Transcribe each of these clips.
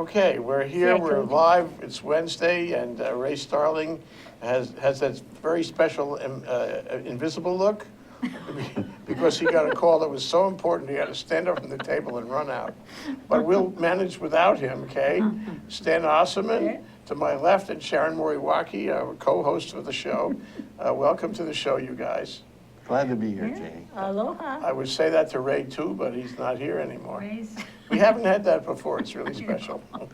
Okay, we're here, we're live, it's Wednesday, and Ray Starling has that very special invisible look because he got a call that was so important, he had to stand up from the table and run out. But we'll manage without him, okay? Stan Osserman to my left, and Sharon Moriwaki, our co-host of the show. Welcome to the show, you guys. Glad to be here, Jay. Aloha. I would say that to Ray too, but he's not here anymore. Ray's. We haven't had that before, it's really special. That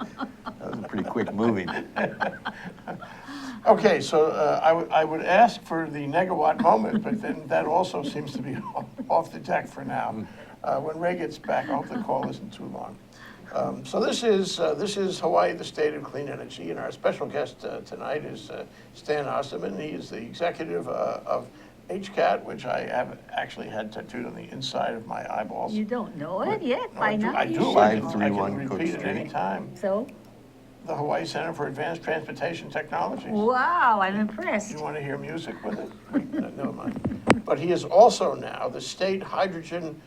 was a pretty quick moving. Okay, so I would ask for the negawatt moment, but then that also seems to be off the deck for now. When Ray gets back, I hope the call isn't too long. So this is Hawaii, the state of clean energy, and our special guest tonight is Stan Osserman. He is the executive of HCAT, which I have actually had tattooed on the inside of my eyeballs. You don't know it yet? By now I you do. should. I can 531 repeat Coach it Street. anytime. So, The Hawaii Center for Advanced Transportation Technologies. wow, I'm impressed. You want to hear music with it? Never mind. But he is also now the state hydrogen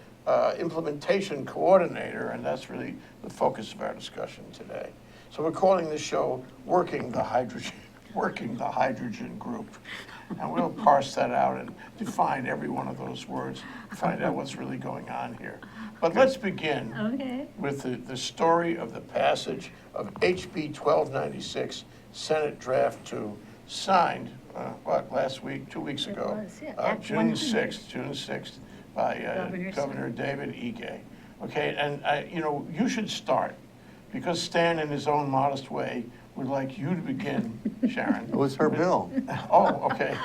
implementation coordinator, and that's really the focus of our discussion today. So we're calling this show Working the Hydrogen Group. And we'll parse that out and define every one of those words, find out what's really going on here. But let's begin Okay. with the story of the passage of HB 1296, Senate Draft 2, signed, last week, 2 weeks It ago? was, yeah. Act June 100. 6th, by Governor David Ige. Okay, and you should start, because Stan, in his own modest way, would like you to begin, Sharon. It was her bill. Oh, okay.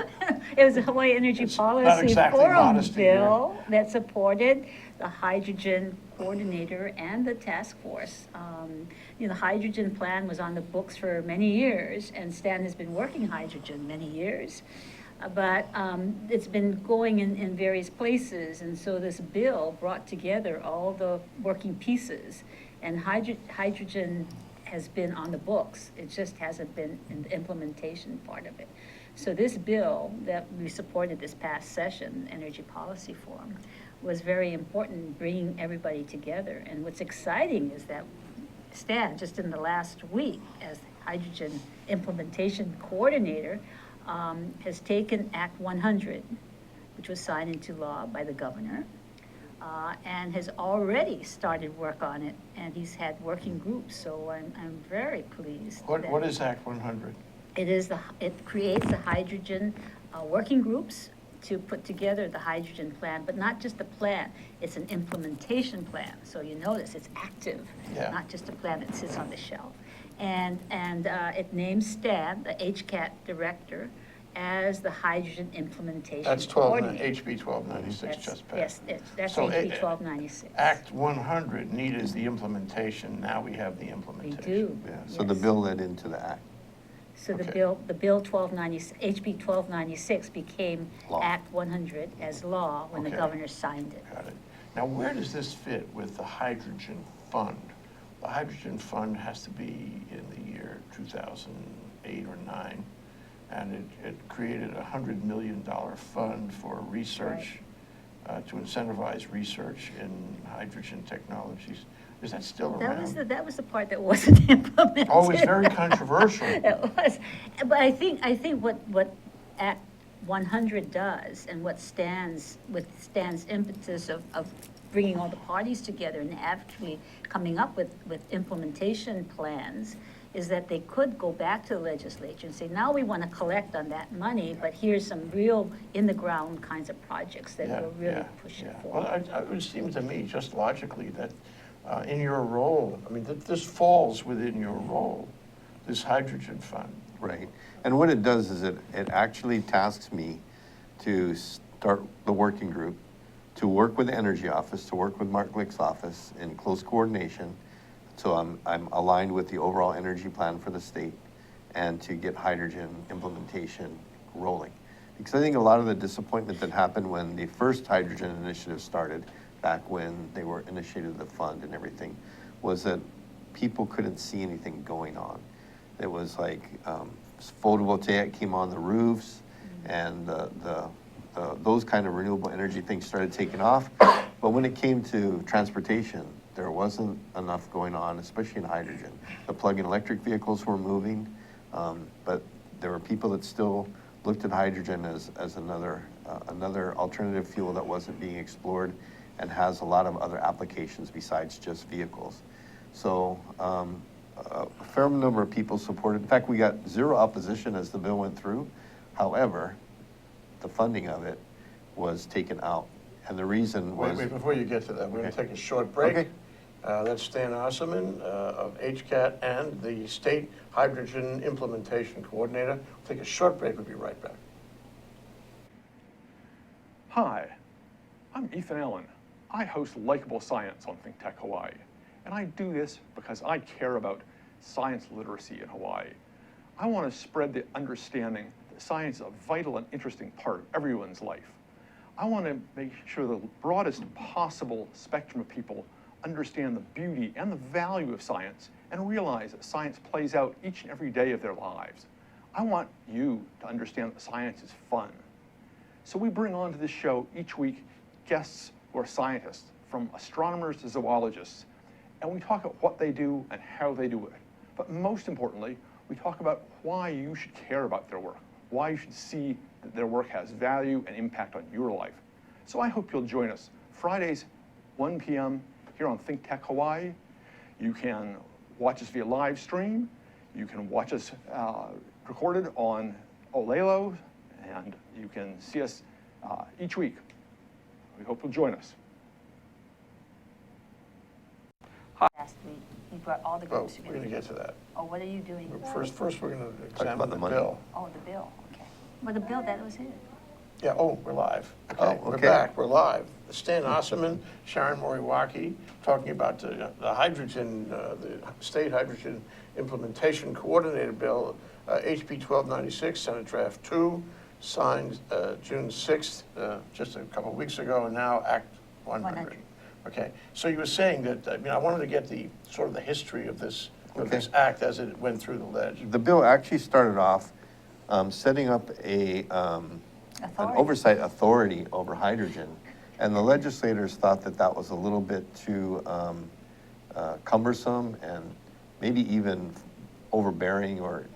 It was a Hawaii Energy It's not Policy exactly Forum modesty here. bill that supported the hydrogen coordinator and the task force. The hydrogen plan was on the books for many years, and Stan has been working hydrogen many years. But it's been going in various places, and so this bill brought together all the working pieces. And hydrogen has been on the books, it just hasn't been in the implementation part of it. So this bill that we supported this past session, Energy Policy Forum, was very important in bringing everybody together. And what's exciting is that Stan, just in the last week, as hydrogen implementation coordinator, has taken Act 100, which was signed into law by the governor, and has already started work on it, and he's had working groups, so I'm very pleased. What is Act 100? It creates the hydrogen working groups to put together the hydrogen plan, but not just a plan, it's an implementation plan. So you notice it's active, Yeah. not just a plan that sits on the shelf. And it names Stan, the HCAT director, as the hydrogen implementation That's coordinator. HB 1296 just passed. Yes, that's So, HB 1296. Act 100 needed the implementation, now we have the We implementation. do. Yeah, so the yes. bill led into the act. So the Okay. bill 1290, HB 1296 became Law. Act 100 as law when the Okay. governor signed it. Got it. Now, where does this fit with the hydrogen fund? The hydrogen fund has to be in the year 2008 or 9, and it created a $100 million fund for research, to incentivize research in hydrogen technologies. Is that still around? That was the part that wasn't implemented. Oh, it's very controversial. It was, but I think what Act 100 does, and what Stan's impetus of bringing all the parties together and actually coming up with implementation plans, is that they could go back to the legislature and say, now we want to collect on that money, but here's some real in-the-ground kinds of projects that will really push it Well, forward. it would seem to me, just logically, that in your role, I mean, this falls within your role, this hydrogen fund. Right. And what it does is it actually tasks me to start the working group, to work with the Energy Office, to work with Mark Glick's office in close coordination. So I'm aligned with the overall energy plan for the state, and to get hydrogen implementation rolling. Because I think a lot of the disappointment that happened when the first hydrogen initiative started, back when they were initiated the fund and everything, was that people couldn't see anything going on. It was like photovoltaic came on the roofs, and those kind of renewable energy things started taking off. But when it came to transportation, there wasn't enough going on, especially in hydrogen. The plug-in electric vehicles were moving, but there were people that still looked at hydrogen as another alternative fuel that wasn't being explored and has a lot of other applications besides just vehicles. So a fair number of people supported. In fact, we got zero opposition as the bill went through. However, the funding of it was taken out. And the reason was... Wait, before you get to that, we're going to take a short break. Okay. That's Stan Osserman of HCAT and the State Hydrogen Implementation Coordinator. We'll take a short break. We'll be right back. Hi, I'm Ethan Allen. I host Likeable Science on Think Tech Hawaii, and I do this because I care about science literacy in Hawaii. I want to spread the understanding that science is a vital and interesting part of everyone's life. I want to make sure the broadest possible spectrum of people understand the beauty and the value of science and realize that science plays out each and every day of their lives. I want you to understand that science is fun. So we bring onto this show each week guests who are scientists, from astronomers to zoologists, and we talk about what they do and how they do it. But most importantly, we talk about why you should care about their work, why you should see that their work has value and impact on your life. So I hope you'll join us Fridays, 1 p.m. here on Think Tech Hawaii. You can watch us via live stream. You can watch us recorded on Olelo, and you can see us each week. We hope you'll join us. Last week, you brought all the Oh, groups we're together. going to get to that. Oh, what are you doing? First we're going to about examine the the money. bill. Oh, the bill, okay. Well, the bill, that was it. Yeah, we're live. Oh, We're okay. back, we're live. Stan Osserman, Sharon Moriwaki, talking about the hydrogen, the State Hydrogen Implementation Coordinator Bill, HB 1296, Senate Draft 2, signed June 6th, just a couple of weeks ago, and now Act 100. 100. Okay, so you were saying that, I wanted to get the, sort of the history of this Okay. act as it went through the ledge. The bill actually started off setting up an Authority. oversight authority over hydrogen. And the legislators thought that that was a little bit too cumbersome and maybe even overbearing, or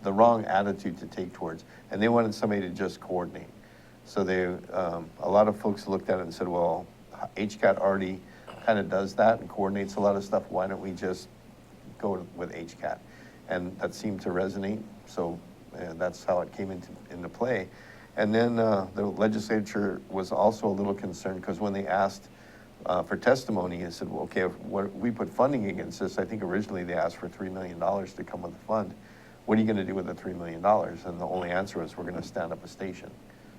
the wrong attitude to take towards. And they wanted somebody to just coordinate. So they, a lot of folks looked at it and said, well, HCAT already kind of does that and coordinates a lot of stuff. Why don't we just go with HCAT? And that seemed to resonate. So that's how it came into play. And then the legislature was also a little concerned because when they asked for testimony, they said, well, okay, if we put funding against this. I think originally they asked for $3 million to come with the fund. What are you going to do with the $3 million? And the only answer was, we're going to stand up a station.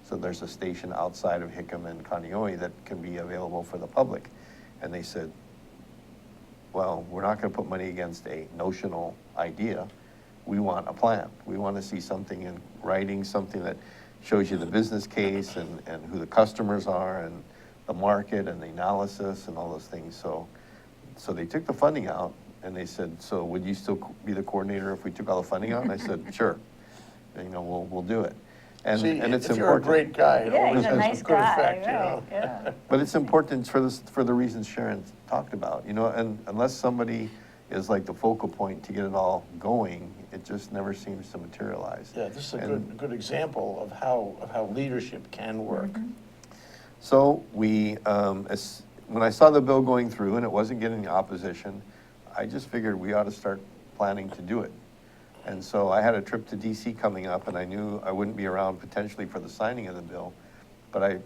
So there's a station outside of Hickam and Kaneohe that can be available for the public. And they said, well, we're not going to put money against a notional idea. We want a plan. We want to see something in writing, something that shows you the business case and who the customers are and the market and the analysis and all those things. So they took the funding out and they said, so would you still be the coordinator if we took all the funding out? And I said, sure, and, we'll do it. And, See, and it's if you're a important. great guy, it Yeah, always he's a has nice a good guy, effect, right, yeah. But it's important for the reasons Sharon talked about, and unless somebody is like the focal point to get it all going, it just never seems to materialize. Yeah, this is a good example of how leadership can work. So when I saw the bill going through and it wasn't getting the opposition, I just figured we ought to start planning to do it. And so I had a trip to DC coming up, and I knew I wouldn't be around potentially for the signing of the bill, but I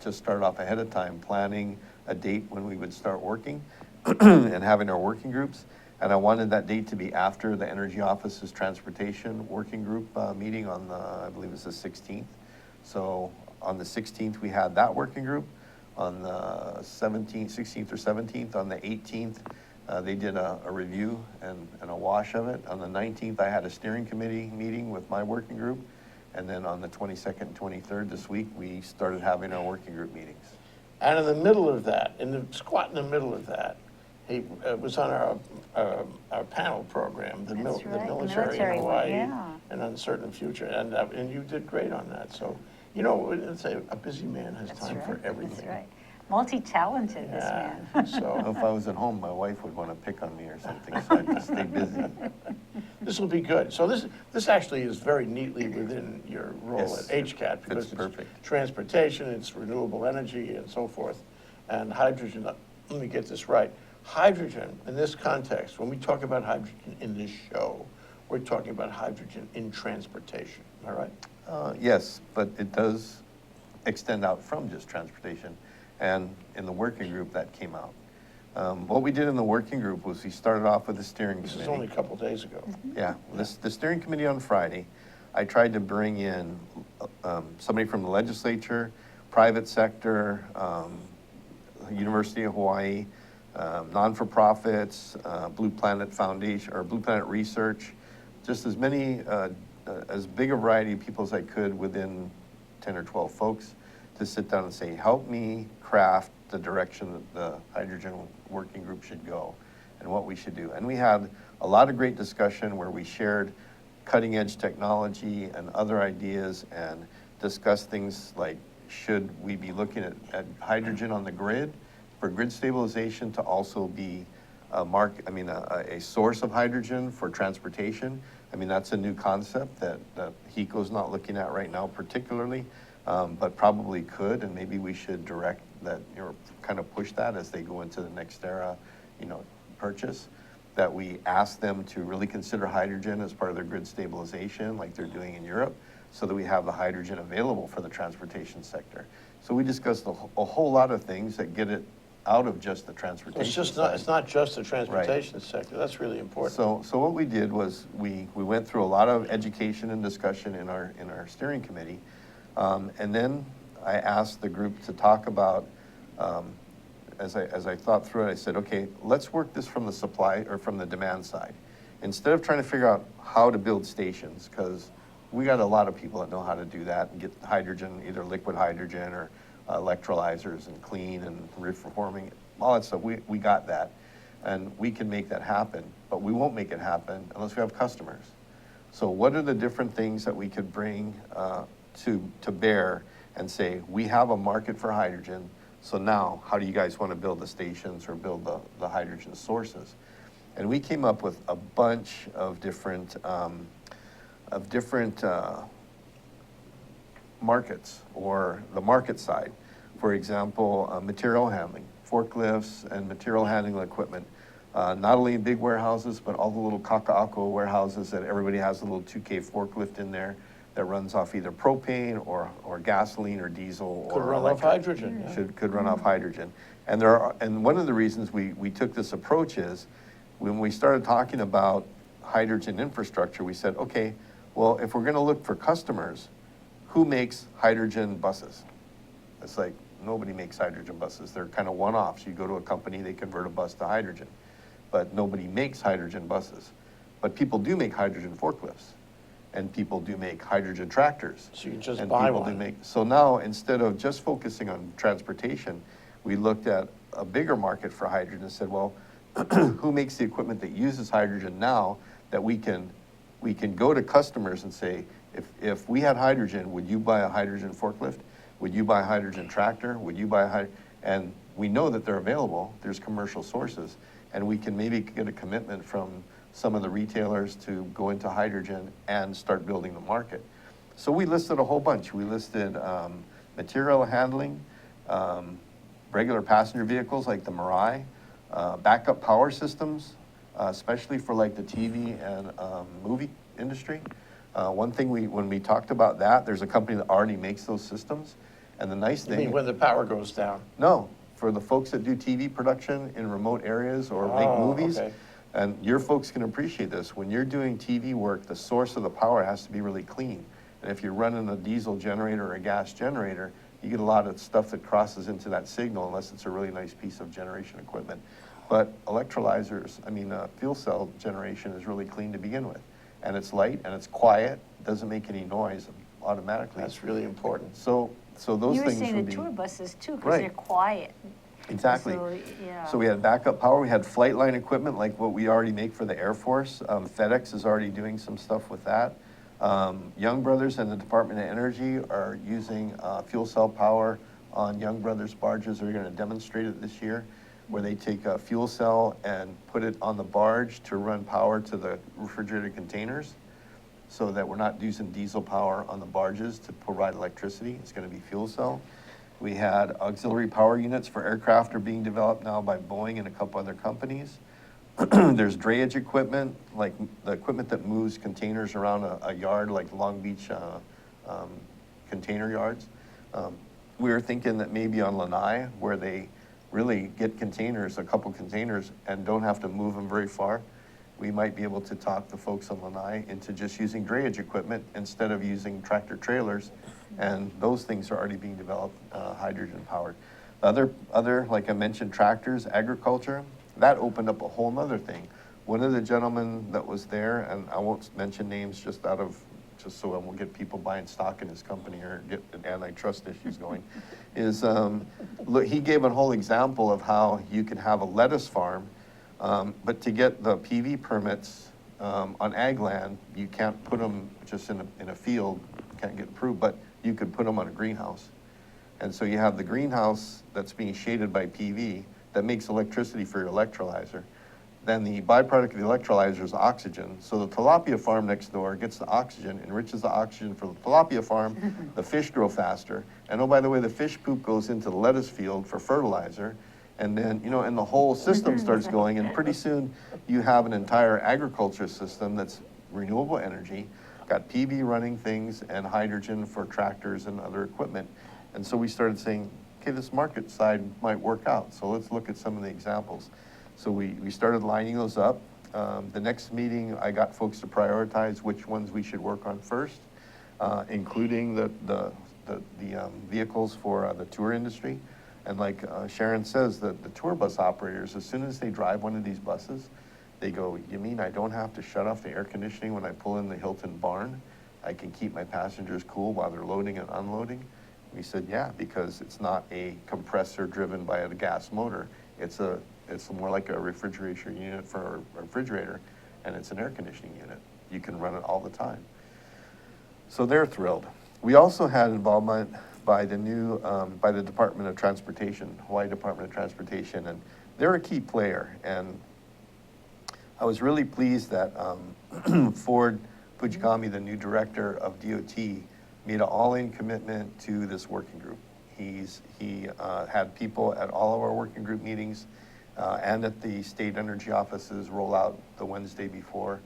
just started off ahead of time planning a date when we would start working and having our working groups. And I wanted that date to be after the Energy Office's Transportation Working Group meeting on the, I believe it's the 16th. So on the 16th, we had that working group. On the 16th or 17th, on the 18th, they did a review and a wash of it. On the 19th, I had a steering committee meeting with my working group. And then on the 22nd and 23rd this week, we started having our working group meetings. And in the middle of that, in the middle of that, he was on our panel program, the That's right, the military in military one, Hawaii, yeah. an uncertain future, and you did great on that. So, it's a busy man has That's time right, for everything. That's right. Multi-talented, this Yeah, man. so. If I was at home, my wife would want to pick on me or something, so I'd just stay busy. This will be good. So this actually is very neatly within your role Yes, at HCAT because it's it's perfect. transportation, it's renewable energy and so forth. And hydrogen, let me get this right. Hydrogen, in this context, when we talk about hydrogen in this show, we're talking about hydrogen in transportation, am I right? Yes, but it does extend out from just transportation. And in the working group, that came out. What we did in the working group was we started off with the steering This committee. is only a couple days ago. Yeah, the steering committee on Friday, I tried to bring in somebody from the legislature, private sector, University of Hawaii, non-for-profits, Blue Planet Foundation, or Blue Planet Research, just as many, as big a variety of people as I could within 10 or 12 folks to sit down and say, help me craft the direction that the hydrogen working group should go and what we should do. And we had a lot of great discussion where we shared cutting edge technology and other ideas and discussed things like, should we be looking at hydrogen on the grid for grid stabilization to also be a source of hydrogen for transportation? I mean, that's a new concept that HECO's not looking at right now particularly, but probably could, and maybe we should direct that, kind of push that as they go into the next era, purchase, that we ask them to really consider hydrogen as part of their grid stabilization like they're doing in Europe, so that we have the hydrogen available for the transportation sector. So we discussed a whole lot of things that get it out of just the transportation It's just side. it's not just the transportation sector. That's really important. So what we did was we went through a lot of education and discussion in our steering committee, and then I asked the group to talk about, as I thought through it, I said, okay, let's work this from the supply or from the demand side. Instead of trying to figure out how to build stations, because we got a lot of people that know how to do that and get hydrogen, either liquid hydrogen or electrolyzers and clean and reforming, all that stuff. We got that, and we can make that happen, but we won't make it happen unless we have customers. So what are the different things that we could bring to bear and say, we have a market for hydrogen, so now how do you guys want to build the stations or build the hydrogen sources? And we came up with a bunch of different markets, or the market side. For example, material handling, forklifts and material handling equipment, not only in big warehouses, but all the little kaka'ako warehouses that everybody has a little 2K forklift in there that runs off either propane or gasoline or diesel. Could or run off electric. hydrogen. Yeah. Could run off hydrogen. And one of the reasons we took this approach is when we started talking about hydrogen infrastructure, we said, okay, well, if we're going to look for customers, who makes hydrogen buses? It's like, nobody makes hydrogen buses. They're kind of one-offs. You go to a company, they convert a bus to hydrogen. But nobody makes hydrogen buses. But people do make hydrogen forklifts. And people do make hydrogen tractors. So you can just and buy people one. So now, instead of just focusing on transportation, we looked at a bigger market for hydrogen and said, well, who makes the equipment that uses hydrogen now that we can go to customers and say, if we had hydrogen, would you buy a hydrogen forklift? Would you buy a hydrogen tractor? Would you buy and we know that they're available. There's commercial sources, and we can maybe get a commitment from some of the retailers to go into hydrogen and start building the market. So we listed a whole bunch. We listed material handling, regular passenger vehicles like the Mirai, backup power systems, especially for like the TV and movie industry. One thing when we talked about that, there's a company that already makes those systems. And the nice You thing. mean when the power goes down? No, for the folks that do TV production in remote areas or make movies. Okay. And your folks can appreciate this. When you're doing TV work, the source of the power has to be really clean. And if you're running a diesel generator or a gas generator, you get a lot of stuff that crosses into that signal unless it's a really nice piece of generation equipment. But electrolyzers, fuel cell generation is really clean to begin with. And it's light and it's quiet, doesn't make any noise automatically. That's really important. So those You were things saying would the be. tour buses too, because Right. they're quiet. Exactly. So, yeah. So we had backup power, we had flight line equipment like what we already make for the Air Force. FedEx is already doing some stuff with that. Young Brothers and the Department of Energy are using fuel cell power on Young Brothers barges. They're gonna demonstrate it this year, where they take a fuel cell and put it on the barge to run power to the refrigerated containers, so that we're not using diesel power on the barges to provide electricity. It's gonna be fuel cell. We had auxiliary power units for aircraft are being developed now by Boeing and a couple other companies. There's drayage equipment, like the equipment that moves containers around a yard, like Long Beach container yards. We were thinking that maybe on Lanai, where they really get containers, a couple containers, and don't have to move them very far, we might be able to talk the folks on Lanai into just using drayage equipment instead of using tractor trailers. And those things are already being developed, hydrogen powered. Other, like I mentioned, tractors, agriculture, that opened up a whole nother thing. One of the gentlemen that was there, and I won't mention names just so I won't get people buying stock in his company or get antitrust issues going, is, look, he gave a whole example of how you could have a lettuce farm, but to get the PV permits on ag land, you can't put them just in a field, can't get approved, but you could put them on a greenhouse. And so you have the greenhouse that's being shaded by PV that makes electricity for your electrolyzer. Then the byproduct of the electrolyzer is oxygen. So the tilapia farm next door gets the oxygen, enriches the oxygen for the tilapia farm, the fish grow faster. And oh, by the way, the fish poop goes into the lettuce field for fertilizer. And then, you know, and the whole system starts going, and pretty soon you have an entire agriculture system that's renewable energy, got PV running things and hydrogen for tractors and other equipment. And so we started saying, okay, this market side might work out. So let's look at some of the examples. So we started lining those up. The next meeting, I got folks to prioritize which ones we should work on first, including the vehicles for the tour industry. And like Sharon says, the tour bus operators, as soon as they drive one of these buses, they go, you mean I don't have to shut off the air conditioning when I pull in the Hilton barn? I can keep my passengers cool while they're loading and unloading? We said, yeah, because it's not a compressor driven by a gas motor. It's more like a refrigeration unit for a refrigerator, and it's an air conditioning unit. You can run it all the time. So they're thrilled. We also had involvement by the Department of Transportation, Hawaii Department of Transportation, and they're a key player. And I was really pleased that Ford Fujikami, the new director of DOT, made an all-in commitment to this working group. He had people at all of our working group meetings and at the state energy offices roll out the Wednesday before.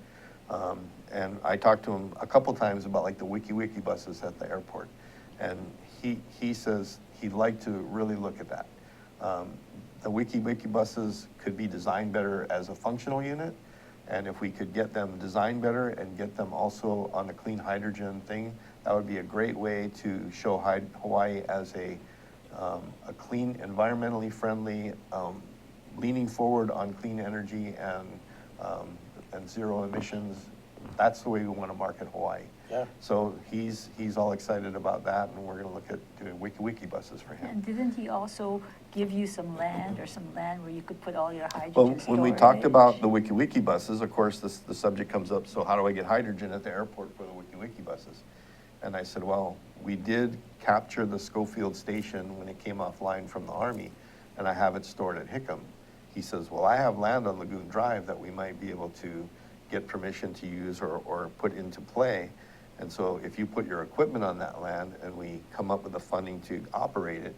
And I talked to him a couple times about like the WikiWiki buses at the airport. And he says he'd like to really look at that. The WikiWiki buses could be designed better as a functional unit. And if we could get them designed better and get them also on a clean hydrogen thing, that would be a great way to show Hawaii as a clean, environmentally friendly, leaning forward on clean energy and zero emissions. That's the way we want to market Hawaii. Yeah. So he's all excited about that, and we're going to look at doing WikiWiki buses for him. And didn't he also give you some land where you could put all your hydrogen Well, storage? when we talked about the WikiWiki buses, of course, the subject comes up, so how do I get hydrogen at the airport for the WikiWiki buses? And I said, well, we did capture the Schofield station when it came offline from the Army, and I have it stored at Hickam. He says, well, I have land on Lagoon Drive that we might be able to get permission to use or put into play. And so if you put your equipment on that land and we come up with the funding to operate it,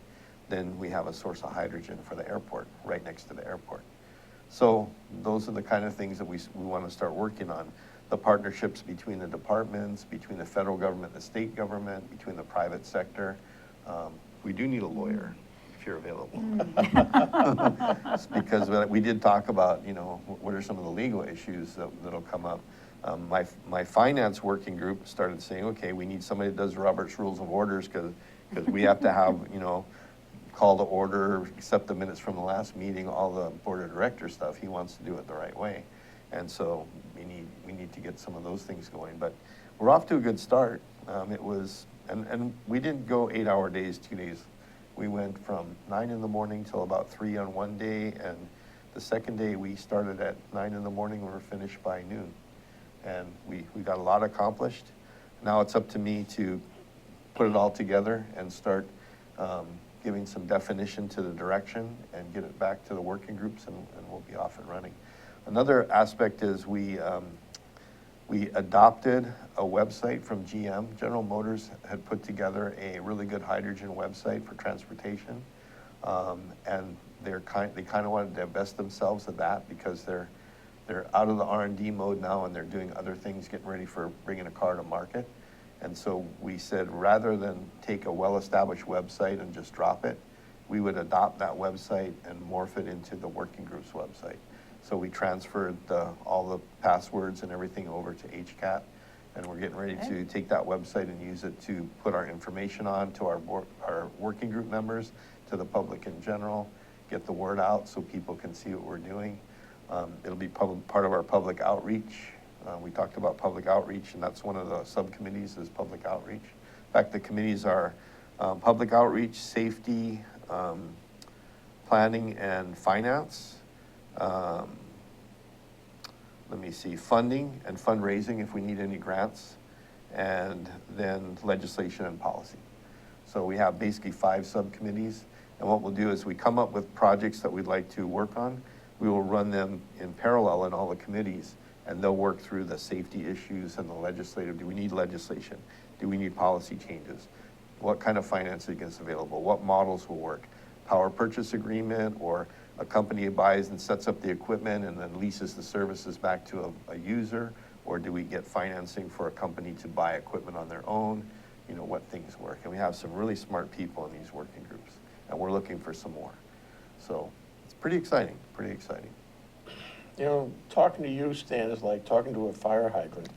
then we have a source of hydrogen for the airport, right next to the airport. So those are the kind of things that we want to start working on. The partnerships between the departments, between the federal government, the state government, between the private sector. We do need a lawyer if you're available. Because we did talk about, you know, what are some of the legal issues that'll come up. My finance working group started saying, okay, we need somebody that does Robert's Rules of Orders because we have to have, you know, call to order, accept the minutes from the last meeting, all the board of director stuff. He wants to do it the right way. And so we need to get some of those things going. But we're off to a good start. And we didn't go 8-hour days, 2 days. We went from 9 in the morning till about 3 on one day. And the second day we started at 9 in the morning and we were finished by noon. And we got a lot accomplished. Now it's up to me to put it all together and start giving some definition to the direction and get it back to the working groups, and we'll be off and running. Another aspect is we adopted a website from GM. General Motors had put together a really good hydrogen website for transportation. And they kind of wanted to divest themselves of that because they're out of the R&D mode now, and they're doing other things, getting ready for bringing a car to market. And so we said, rather than take a well-established website and just drop it, we would adopt that website and morph it into the working group's website. So we transferred all the passwords and everything over to HCAT, and we're getting ready to take that website and use it to put our information on to our working group members, to the public in general, get the word out so people can see what we're doing. It'll be part of our public outreach. We talked about public outreach, and that's one of the subcommittees is public outreach. In fact, the committees are public outreach, safety, planning and finance. Let me see, funding and fundraising if we need any grants, and then legislation and policy. So we have basically 5 subcommittees, and what we'll do is we come up with projects that we'd like to work on. We will run them in parallel in all the committees, and they'll work through the safety issues and the legislative. Do we need legislation? Do we need policy changes? What kind of financing is available? What models will work? Power purchase agreement, or a company buys and sets up the equipment and then leases the services back to a user? Or do we get financing for a company to buy equipment on their own? You know, what things work. And we have some really smart people in these working groups, and we're looking for some more. So it's pretty exciting, pretty exciting. You know, talking to you, Stan, is like talking to a fire hydrant.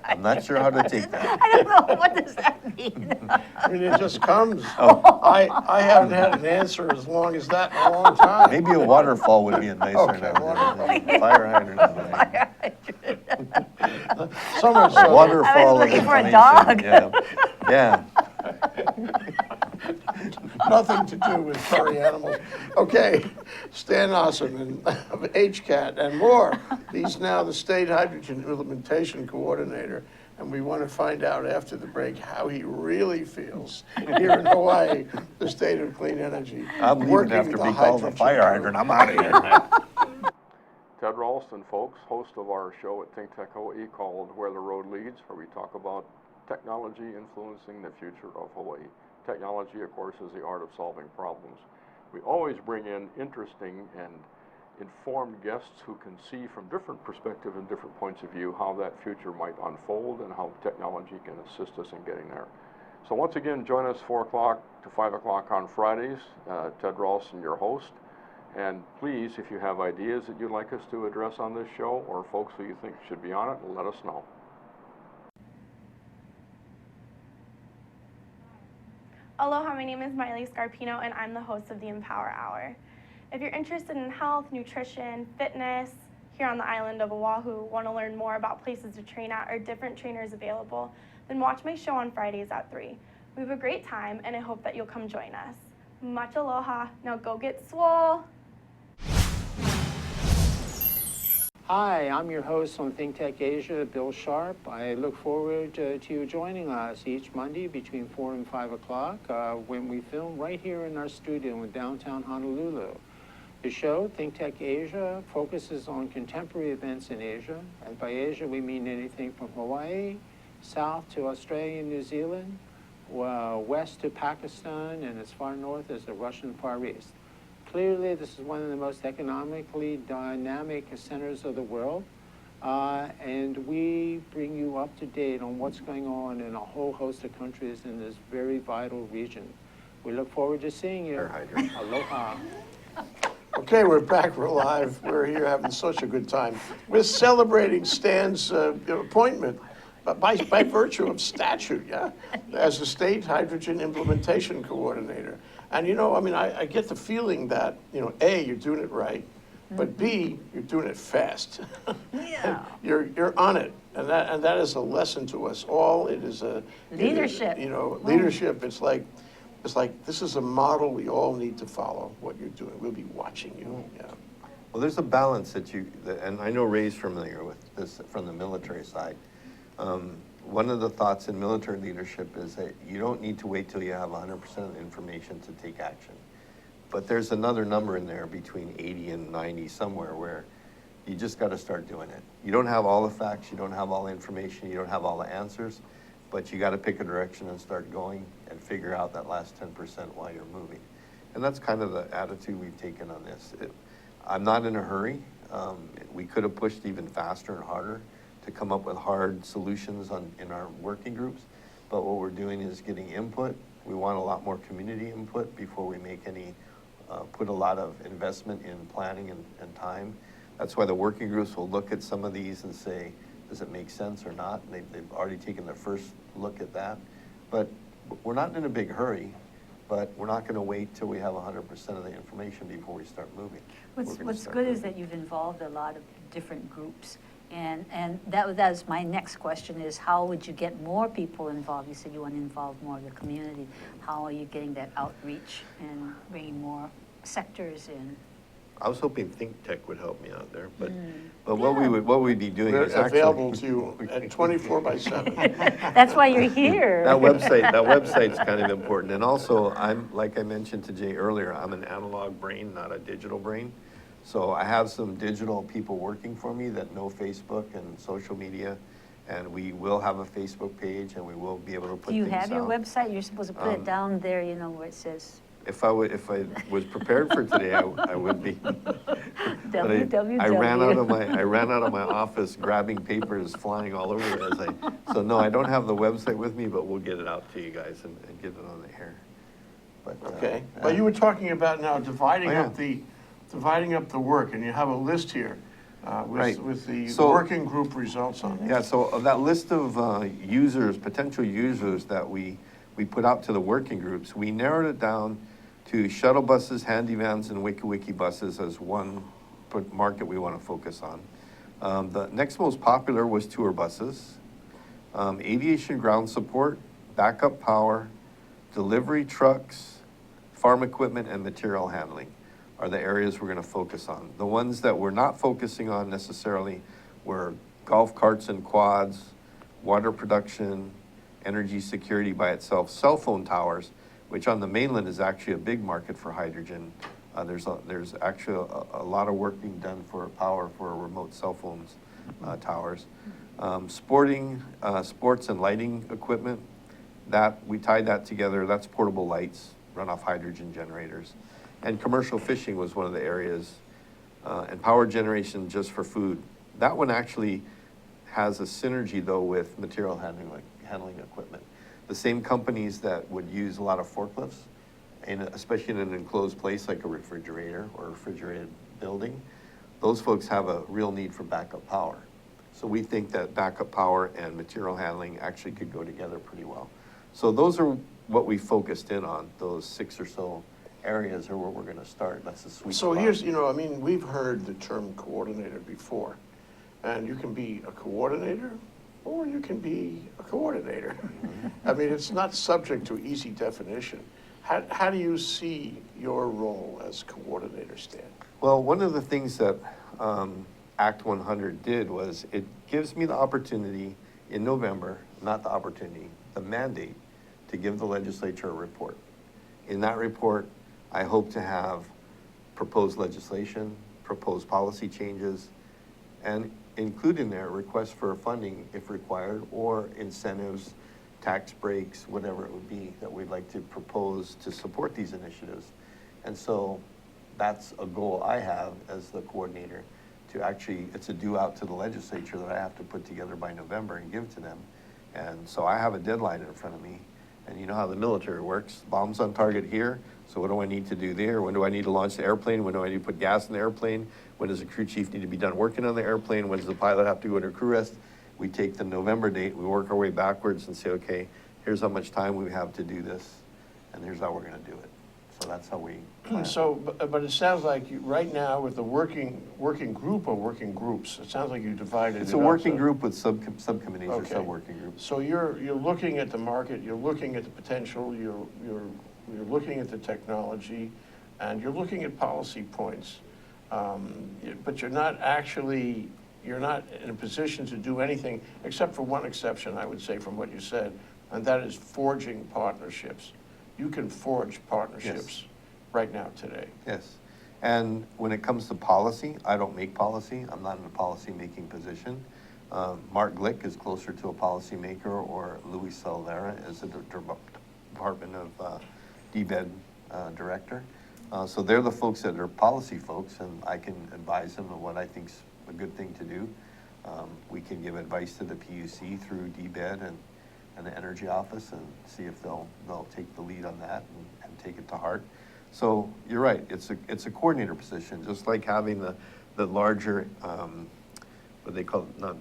I'm not sure how to take that. I don't know, what does that mean? I mean, it just comes. Oh. I haven't had an answer as long as that in a long time. Maybe a waterfall would be a nicer Okay, name. waterfall. Fire hydrant. So much so. Waterfall I of was looking for a information. dog. Yeah. Nothing to do with furry animals. Okay, Stan Osserman of HCAT and more. He's now the State Hydrogen Implementation Coordinator, and we want to find out after the break how he really feels here in Hawaii, the state of clean energy. I'm leaving working after the being called a hydrogen fire hydrant. I'm out of here. Ted Ralston, folks, host of our show at Think Tech Hawaii called Where the Road Leads, where we talk about technology influencing the future of Hawaii. Technology, of course, is the art of solving problems. We always bring in interesting and informed guests who can see from different perspectives and different points of view how that future might unfold and how technology can assist us in getting there. So once again, join us 4 o'clock to 5 o'clock on Fridays. Ted Ralston, your host. And please, if you have ideas that you'd like us to address on this show, or folks who you think should be on it, let us know. Aloha, my name is Miley Scarpino, and I'm the host of the Empower Hour. If you're interested in health, nutrition, fitness, here on the island of Oahu, want to learn more about places to train at or different trainers available, then watch my show on Fridays at 3. We have a great time, and I hope that you'll come join us. Much aloha. Now go get swole. Hi, I'm your host on Think Tech Asia, Bill Sharp. I look forward to you joining us each Monday between 4 and 5 o'clock when we film right here in our studio in downtown Honolulu. The show, Think Tech Asia, focuses on contemporary events in Asia. And by Asia, we mean anything from Hawaii, south to Australia and New Zealand, west to Pakistan, and as far north as the Russian Far East. Clearly, this is one of the most economically dynamic centers of the world, and we bring you up to date on what's going on in a whole host of countries in this very vital region. We look forward to seeing you. Aloha. Okay, we're back, we're live, we're here having such a good time. We're celebrating Stan's appointment by virtue of statute, yeah, as the State Hydrogen Implementation Coordinator. And you know, I mean, I get the feeling that, you know, A, you're doing it right, but B, you're doing it fast. Yeah. You're on it, and that is a lesson to us all. It is a Leadership. You know, leadership. It's like this is a model we all need to follow. What you're doing, we'll be watching you. Yeah. Well, there's a balance and I know Ray's familiar with this from the military side. one of the thoughts in military leadership is that you don't need to wait till you have 100% of the information to take action. But there's another number in there between 80 and 90 somewhere where you just got to start doing it. You don't have all the facts, you don't have all the information, you don't have all the answers, but you got to pick a direction and start going and figure out that last 10% while you're moving. And that's kind of the attitude we've taken on this. I'm not in a hurry. We could have pushed even faster and harder to come up with hard solutions in our working groups, but what we're doing is getting input. We want a lot more community input before we make any, put a lot of investment in planning and time. That's why the working groups will look at some of these and say, does it make sense or not? And they've already taken their first look at that. But we're not in a big hurry, but we're not going to wait till we have 100% of the information before we start moving. What's good is that you've involved a lot of different groups. And that was my next question is, how would you get more people involved? You said you want to involve more of the community. How are you getting that outreach and bringing more sectors in? I was hoping Think Tech would help me out there, but Yeah. what we'd be doing We're is actually available to you at 24/7. That's why you're here. that website's kind of important. And also, like I mentioned to Jay earlier, I'm an analog brain, not a digital brain. So I have some digital people working for me that know Facebook and social media, and we will have a Facebook page, and we will be able to put Do you things have your out. website? You're supposed to put it down there, you know, where it says If I was prepared for today, I would be. But www. I ran out of my office grabbing papers flying all over so no, I don't have the website with me, but we'll get it out to you guys and get it on the air. But, Okay, well, you were talking about now dividing Oh, yeah. up the work, and you have a list here Right. with the So- working group results on it. Yeah, so of that list of potential users that we put out to the working groups, we narrowed it down to shuttle buses, handy vans, and WikiWiki buses as one market we want to focus on. The next most popular was tour buses, aviation ground support, backup power, delivery trucks, farm equipment, and material handling are the areas we're going to focus on. The ones that we're not focusing on necessarily were golf carts and quads, water production, energy security by itself, cell phone towers, which on the mainland is actually a big market for hydrogen. There's actually a lot of work being done for power for remote cell phones towers. Sports and lighting equipment, that we tied that together. That's portable lights, run off hydrogen generators. And commercial fishing was one of the areas, and power generation just for food. That one actually has a synergy though with material handling equipment. The same companies that would use a lot of forklifts, and especially in an enclosed place like a refrigerator or a refrigerated building, those folks have a real need for backup power. So we think that backup power and material handling actually could go together pretty well. So those are what we focused in on, those 6 or so areas are where we're going to start. That's the sweet So spot. here's, I mean, we've heard the term coordinator before, and you can be a coordinator or you can be a coordinator. I mean, it's not subject to easy definition. How do you see your role as coordinator, Stan? Well, one of the things that Act 100 did was it gives me the opportunity in November, not the opportunity, the mandate to give the legislature a report. In that report, I hope to have proposed legislation, proposed policy changes, and include in there requests for funding if required, or incentives, tax breaks, whatever it would be that we'd like to propose to support these initiatives. And so that's a goal I have as the coordinator, to actually, it's a due out to the legislature that I have to put together by November and give to them. And so I have a deadline in front of me. And you know how the military works, bombs on target here, so what do I need to do there? When do I need to launch the airplane? When do I need to put gas in the airplane? When does the crew chief need to be done working on the airplane? When does the pilot have to go into crew rest? We take the November date, we work our way backwards and say, okay, here's how much time we have to do this, and here's how we're gonna do it. So that's how we plan. So, but it sounds like right now with the working group or working groups, it sounds like you divided it up. It's a working so- group with subcommittees or Okay. sub-working groups. So you're looking at the market, you're looking at the potential, you're looking at the technology, and you're looking at policy points. But you're not actually you're not in a position to do anything, except for one exception, I would say, from what you said, and that is forging partnerships. You can forge partnerships right now today. Yes. And when it comes to policy, I don't make policy. I'm not in a policy-making position. Mark Glick is closer to a policymaker, or Luis Salvera is the Department of DBED director. So they're the folks that are policy folks, and I can advise them on what I think's a good thing to do. We can give advice to the PUC through DBED and the Energy Office, and see if they'll take the lead on that and take it to heart. So you're right, it's a coordinator position, just like having the larger, what they call it, not,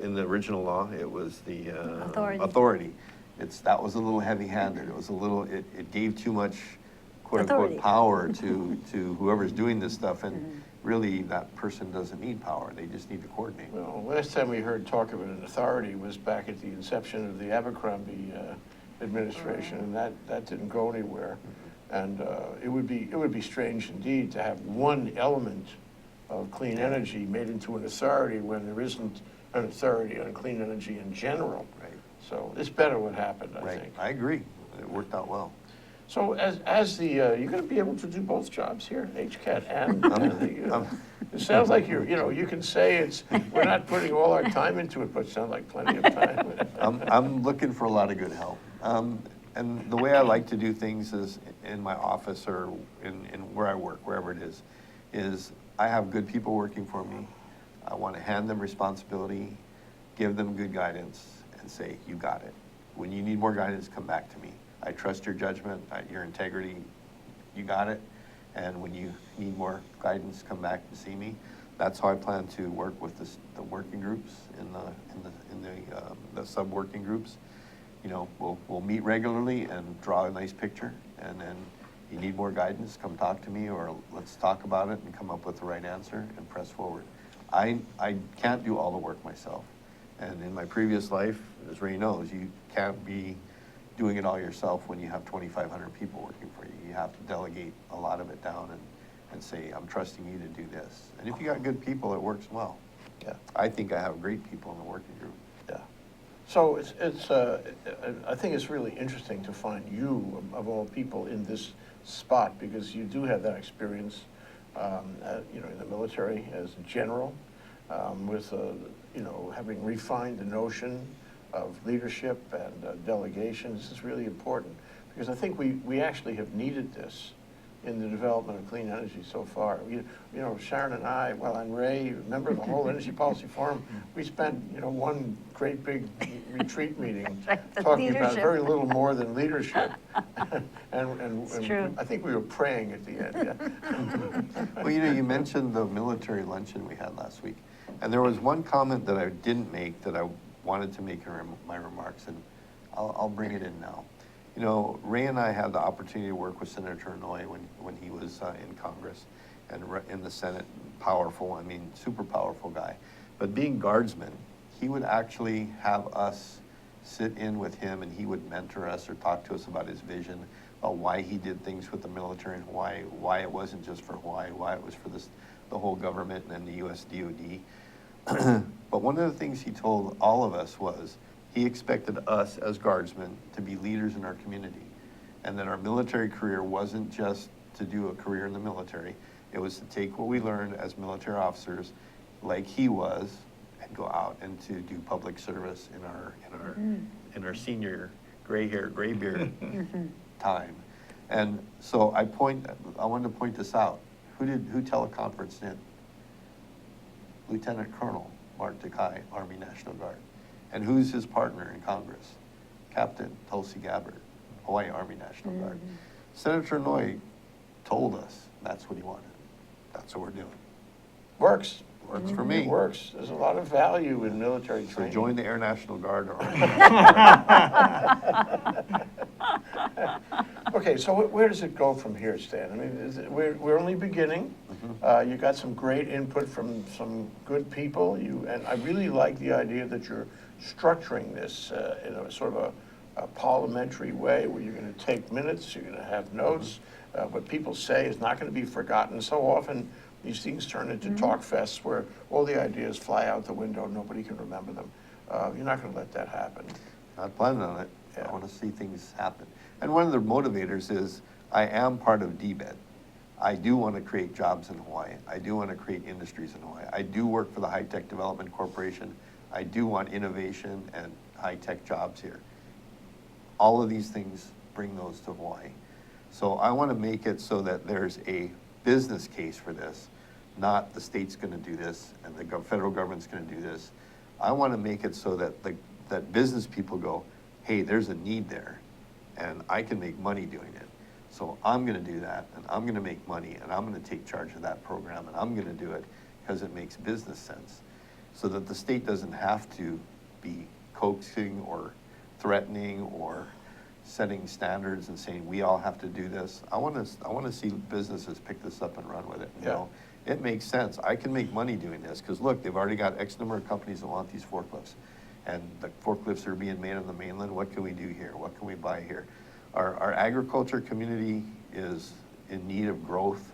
in the original law, it was the authority. That was a little heavy-handed. It was a little, it gave too much quote-unquote power to whoever's doing this stuff, and really that person doesn't need power. They just need to coordinate. Well, last time we heard talk of an authority was back at the inception of the Abercrombie administration, and that didn't go anywhere. And it would be strange indeed to have one element of clean energy made into an authority when there isn't an authority on clean energy in general. Right. So it's better what happened, I think. I agree. It worked out well. So as the, you're going to be able to do both jobs here, HCAT and it sounds like you can say we're not putting all our time into it, but it sounds like plenty of time. I'm looking for a lot of good help. And the way I like to do things is in my office or in where I work, wherever it is I have good people working for me. I want to hand them responsibility, give them good guidance, and say, you got it. When you need more guidance, come back to me. I trust your judgment, your integrity, you got it. And when you need more guidance, come back and see me. That's how I plan to work with the working groups in the sub-working groups. We'll meet regularly and draw a nice picture, and then you need more guidance, come talk to me, or let's talk about it and come up with the right answer and press forward. I can't do all the work myself. And in my previous life, as Ray knows, you can't be doing it all yourself when you have 2,500 people working for you. You have to delegate a lot of it down and say, I'm trusting you to do this. And if you got good people, it works well. Yeah. I think I have great people in the working group. Yeah. So I think it's really interesting to find you, of all people, in this spot, because you do have that experience, in the military as a general, with, having refined the notion of leadership and delegation. This is really important, because I think we actually have needed this in the development of clean energy so far. Sharon and I, and Ray, remember the whole Energy Policy Forum? We spent, one great big retreat meeting talking about very little more than leadership. and true. I think we were praying at the end, yeah. Well, you mentioned the military luncheon we had last week, and there was one comment that I didn't make that I wanted to make in my remarks, and I'll bring it in now. Ray and I had the opportunity to work with Senator Inouye when he was in Congress and in the Senate. Powerful, super powerful guy. But being guardsmen, he would actually have us sit in with him, and he would mentor us or talk to us about his vision, about why he did things with the military in Hawaii, why it wasn't just for Hawaii, why it was for the whole government and the U.S. DOD. But one of the things he told all of us was he expected us as guardsmen to be leaders in our community, and that our military career wasn't just to do a career in the military. It was to take what we learned as military officers, like he was, and go out and to do public service in our senior gray beard time. And so I wanted to point this out. Who teleconferenced in? Lieutenant Colonel Mark Takai, Army National Guard. And who's his partner in Congress? Captain Tulsi Gabbard, Hawaii Army National Guard. Senator Inouye told us that's what he wanted. That's what we're doing. Works. Works for me. It works. There's a lot of value in military So training. join the Air National Guard. Okay, so where does it go from here, Stan? We're only beginning. You got some great input from some good people. And I really like the idea that you're structuring this in a sort of a parliamentary way, where you're going to take minutes, you're going to have notes. What people say is not going to be forgotten. So often these things turn into talk fests where all the ideas fly out the window, nobody can remember them. You're not gonna let that happen. Not planning on it. Yeah. I want to see things happen. And one of the motivators is I am part of DBED. I do want to create jobs in Hawaii. I do want to create industries in Hawaii. I do work for the High Tech Development Corporation. I do want innovation and high-tech jobs here. All of these things bring those to Hawaii. So I want to make it so that there's a business case for this, not the state's going to do this and the federal government's going to do this. I want to make it so that that business people go, hey, there's a need there and I can make money doing it. So I'm going to do that and I'm going to make money and I'm going to take charge of that program and I'm going to do it because it makes business sense. So that the state doesn't have to be coaxing or threatening or setting standards and saying we all have to do this. I want to see businesses pick this up and run with it. You know, it makes sense. I can make money doing this because look, they've already got X number of companies that want these forklifts, and the forklifts are being made on the mainland. What can we do here? What can we buy here? Our agriculture community is in need of growth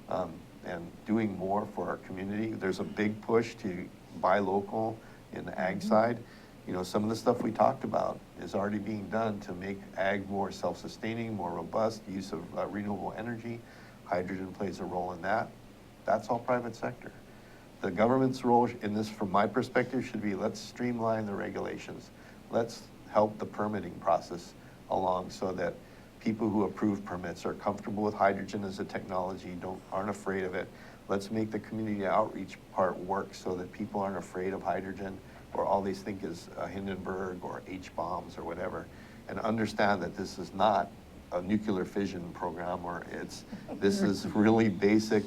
and doing more for our community. There's a big push to buy local in the ag side. You know, some of the stuff we talked about is already being done to make ag more self-sustaining, more robust, use of renewable energy. Hydrogen plays a role in that. That's all private sector. The government's role in this, from my perspective, should be let's streamline the regulations. Let's help the permitting process along so that people who approve permits are comfortable with hydrogen as a technology, aren't afraid of it. Let's make the community outreach part work so that people aren't afraid of hydrogen or all they think is Hindenburg or H-bombs or whatever, and understand that this is not a nuclear fission program, or this is really basic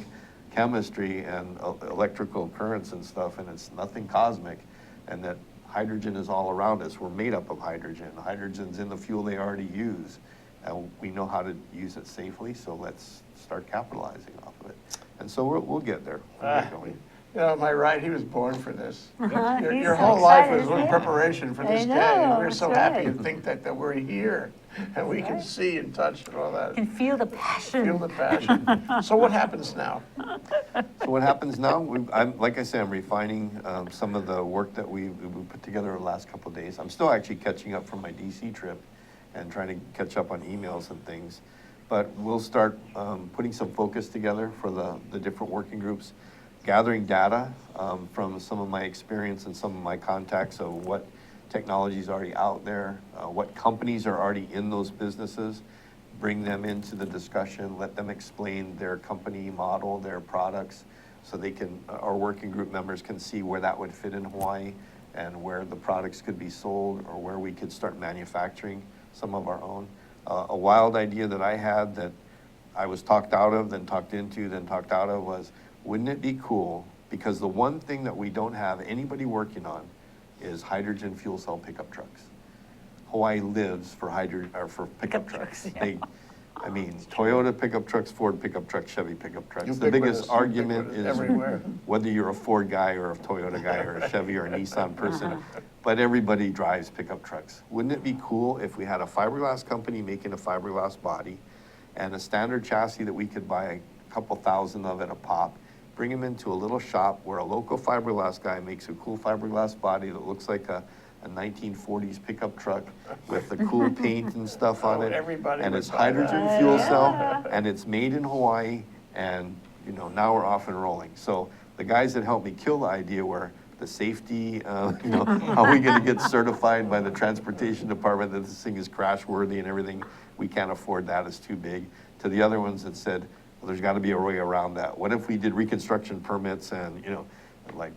chemistry and electrical currents and stuff, and it's nothing cosmic, and that hydrogen is all around us. We're made up of hydrogen. Hydrogen's in the fuel they already use, and we know how to use it safely, so let's start capitalizing off of it. And so we'll get there. We'll get going. You know, am I right? He was born for this. Your He's your so whole life excited, was in yeah. preparation for this I day. know, And we're so that's happy right. to think that we're here and we can see and touch and all that. Can feel the passion. Feel the passion. So what happens now? So what happens now, like I said, I'm refining some of the work that we put together the last couple of days. I'm still actually catching up from my DC trip and trying to catch up on emails and things. But we'll start putting some focus together for the different working groups, gathering data from some of my experience and some of my contacts of what technology is already out there, what companies are already in those businesses, bring them into the discussion, let them explain their company model, their products, so they can, our working group members can see where that would fit in Hawaii and where the products could be sold or where we could start manufacturing some of our own. A wild idea that I had that I was talked out of, then talked into, then talked out of was, wouldn't it be cool? Because the one thing that we don't have anybody working on is hydrogen fuel cell pickup trucks. Hawaii lives for pickup trucks. Yeah. I mean, Toyota pickup trucks, Ford pickup trucks, Chevy pickup trucks. The biggest argument is everywhere. whether you're a Ford guy or a Toyota guy or a Chevy or a Nissan person, but everybody drives pickup trucks. Wouldn't it be cool if we had a fiberglass company making a fiberglass body and a standard chassis that we could buy a couple thousand of at a pop, bring them into a little shop where a local fiberglass guy makes a cool fiberglass body that looks like a 1940s pickup truck with the cool paint and stuff on it. Everybody And would it's buy hydrogen that. fuel cell, and it's made in Hawaii, and now we're off and rolling. So the guys that helped me kill the idea were the safety, how are we gonna get certified by the transportation department that this thing is crash worthy and everything? We can't afford that, it's too big. To the other ones that said, well, there's gotta be a way around that. What if we did reconstruction permits and, like,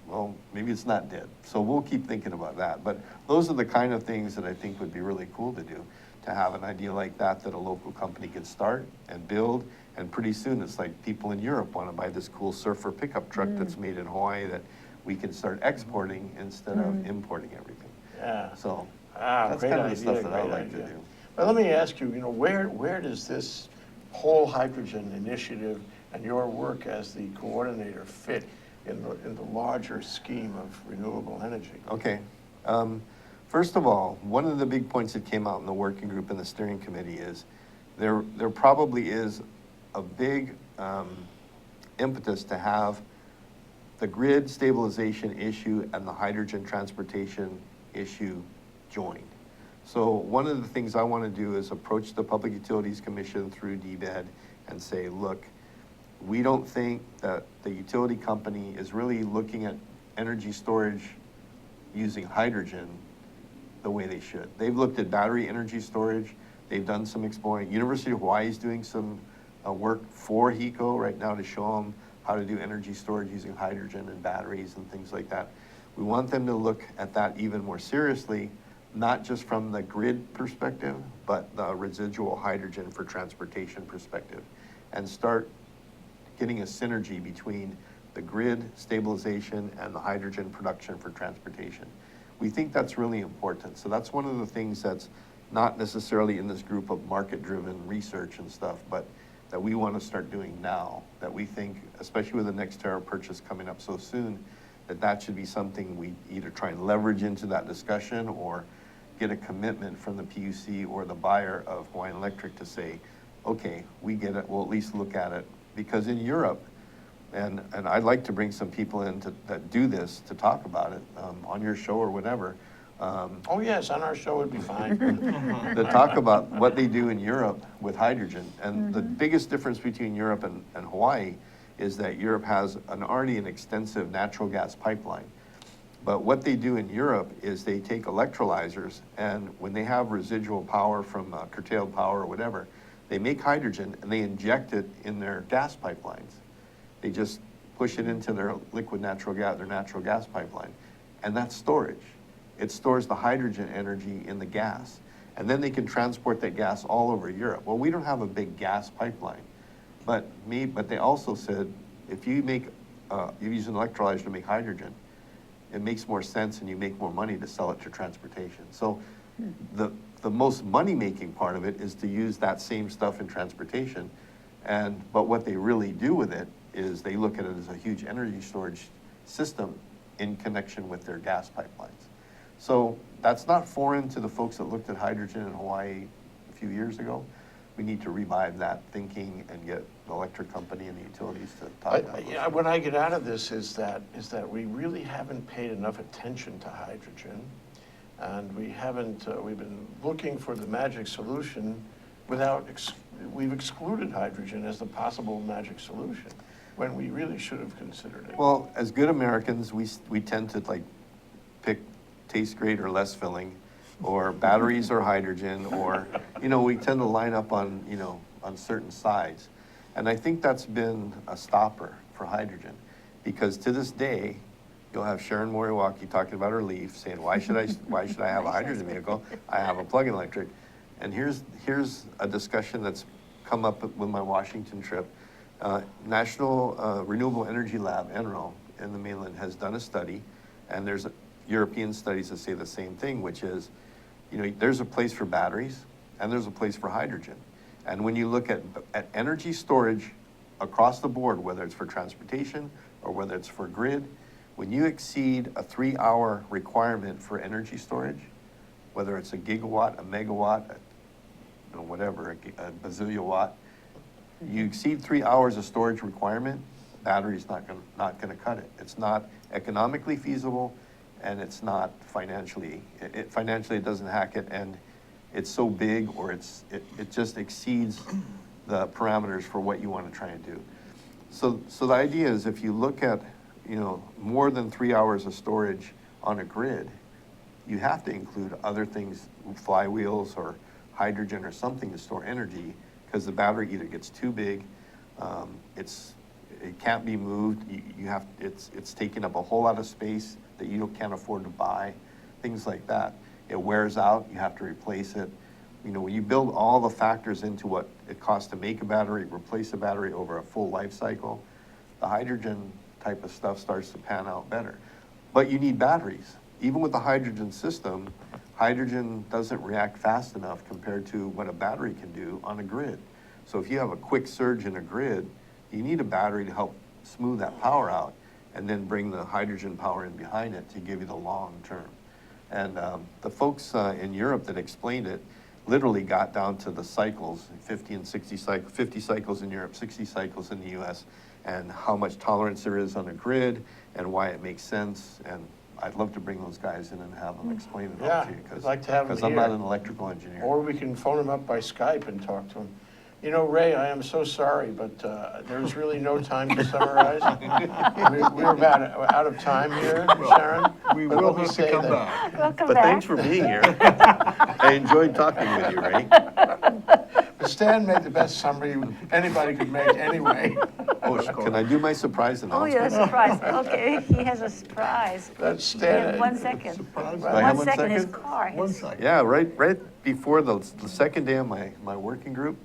well, maybe it's not dead. So we'll keep thinking about that. But those are the kind of things that I think would be really cool to do, to have an idea like that a local company could start and build. And pretty soon it's like people in Europe want to buy this cool surfer pickup truck that's made in Hawaii that we can start exporting instead of importing everything. Yeah. So That's kind of the stuff that I like to do. But let me ask you, where does this whole hydrogen initiative and your work as the coordinator fit in the larger scheme of renewable energy? Okay. First of all, one of the big points that came out in the working group and the steering committee is there probably is a big impetus to have the grid stabilization issue and the hydrogen transportation issue joined. So one of the things I want to do is approach the Public Utilities Commission through DBED and say, look, we don't think that the utility company is really looking at energy storage using hydrogen the way they should. They've looked at battery energy storage. They've done some exploring. University of Hawaii is doing some work for HECO right now to show them how to do energy storage using hydrogen and batteries and things like that. We want them to look at that even more seriously, not just from the grid perspective, but the residual hydrogen for transportation perspective, and start getting a synergy between the grid stabilization and the hydrogen production for transportation. We think that's really important. So that's one of the things that's not necessarily in this group of market-driven research and stuff, but that we want to start doing now, that we think, especially with the NextEra purchase coming up so soon, that that should be something we either try and leverage into that discussion or get a commitment from the PUC or the buyer of Hawaiian Electric to say, okay, we get it, we'll at least look at it. Because in Europe, and I'd like to bring some people in that do this to talk about it on your show or whatever. Oh, yes, on our show would be fine. To talk about what they do in Europe with hydrogen. And the biggest difference between Europe and Hawaii is that Europe has already an extensive natural gas pipeline. But what they do in Europe is they take electrolyzers, and when they have residual power from curtailed power or whatever, they make hydrogen and they inject it in their gas pipelines. They just push it into their liquid natural gas, their natural gas pipeline. And that's storage. It stores the hydrogen energy in the gas. And then they can transport that gas all over Europe. Well, we don't have a big gas pipeline. But they also said, if you use an electrolyzer to make hydrogen, it makes more sense and you make more money to sell it to transportation. So the most money-making part of it is to use that same stuff in transportation. But what they really do with it is they look at it as a huge energy storage system in connection with their gas pipelines. So that's not foreign to the folks that looked at hydrogen in Hawaii a few years ago. We need to revive that thinking and get the electric company and the utilities to talk about it. Yeah, what I get out of this is that we really haven't paid enough attention to hydrogen, and we've been looking for the magic solution we've excluded hydrogen as the possible magic solution, when we really should have considered it. Well, as good Americans, we tend to pick taste great or less filling, or batteries or hydrogen, or, we tend to line up on certain sides. And I think that's been a stopper for hydrogen, because to this day, you'll have Sharon Moriwaki talking about her Leaf, saying, why should I have a hydrogen vehicle? I have a plug-in electric. And here's a discussion that's come up with my Washington trip. National Renewable Energy Lab, NREL, in the mainland has done a study, and there's European studies that say the same thing, which is, there's a place for batteries and there's a place for hydrogen. And when you look at energy storage across the board, whether it's for transportation or whether it's for grid, when you exceed a 3-hour requirement for energy storage, whether it's a gigawatt, a megawatt, whatever, a bazillion watt, you exceed 3 hours of storage requirement, battery's not gonna cut it. It's not economically feasible, and it's not financially it doesn't hack it, and it's so big, or it just exceeds the parameters for what you want to try and do. So the idea is, if you look at more than 3 hours of storage on a grid, you have to include other things, flywheels or hydrogen or something to store energy, because the battery either gets too big, it can't be moved, it's taking up a whole lot of space that you can't afford to buy, things like that. It wears out, you have to replace it. When you build all the factors into what it costs to make a battery, replace a battery over a full life cycle, the hydrogen type of stuff starts to pan out better. But you need batteries. Even with the hydrogen system, hydrogen doesn't react fast enough compared to what a battery can do on a grid. So if you have a quick surge in a grid, you need a battery to help smooth that power out, and then bring the hydrogen power in behind it to give you the long term. And the folks in Europe that explained it literally got down to the cycles, 50 and 60 cycles, 50 cycles in Europe, 60 cycles in the US, and how much tolerance there is on a grid, and why it makes sense, and I'd love to bring those guys in and have them explain it all Yeah, to you, I'd like to have them because I'm not here. an electrical engineer. Or we can phone him up by Skype and talk to him. You know, Ray, I am so sorry, but there's really no time to summarize. We're about out of time here, Sharon. We but will let me have to say come that- back. Welcome But back. thanks for being here. I enjoyed talking with you, Ray. But Stan made the best summary anybody could make anyway. Oh, can I do my surprise Oh, announcement? yeah, surprise. Okay, he has a surprise. That's We Stan. have 1 second. Surprise. Do I have 1 1 second, his second? car. One his- second. Yeah, right before the second day of my working group,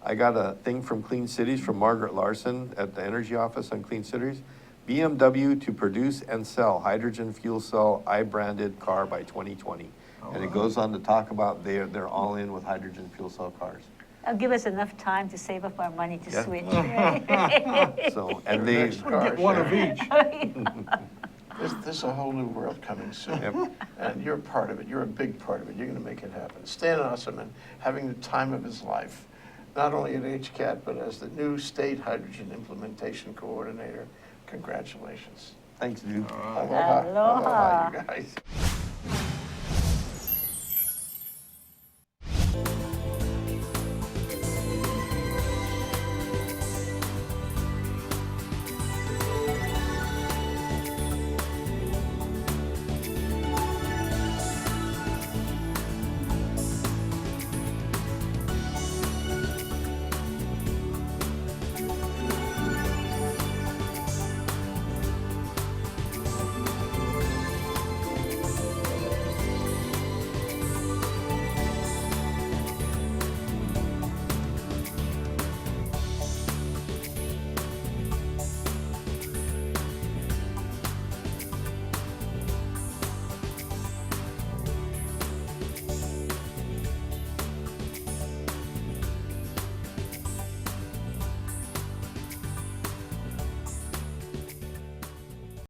I got a thing from Clean Cities from Margaret Larson at the Energy Office on Clean Cities. BMW to produce and sell hydrogen fuel cell I-branded car by 2020. And it goes on to talk about they're all in with hydrogen fuel cell cars. That'll give us enough time to save up our money to Yeah. switch, right? So, and they, Next car, Get one of Sharon. each. There's a whole new world coming soon. Yep. And you're part of it. You're a big part of it. You're going to make it happen. Stan Osserman, having the time of his life, not only at HCAT, but as the new State Hydrogen Implementation Coordinator. Congratulations. thanks, dude. Aloha. Aloha. You guys.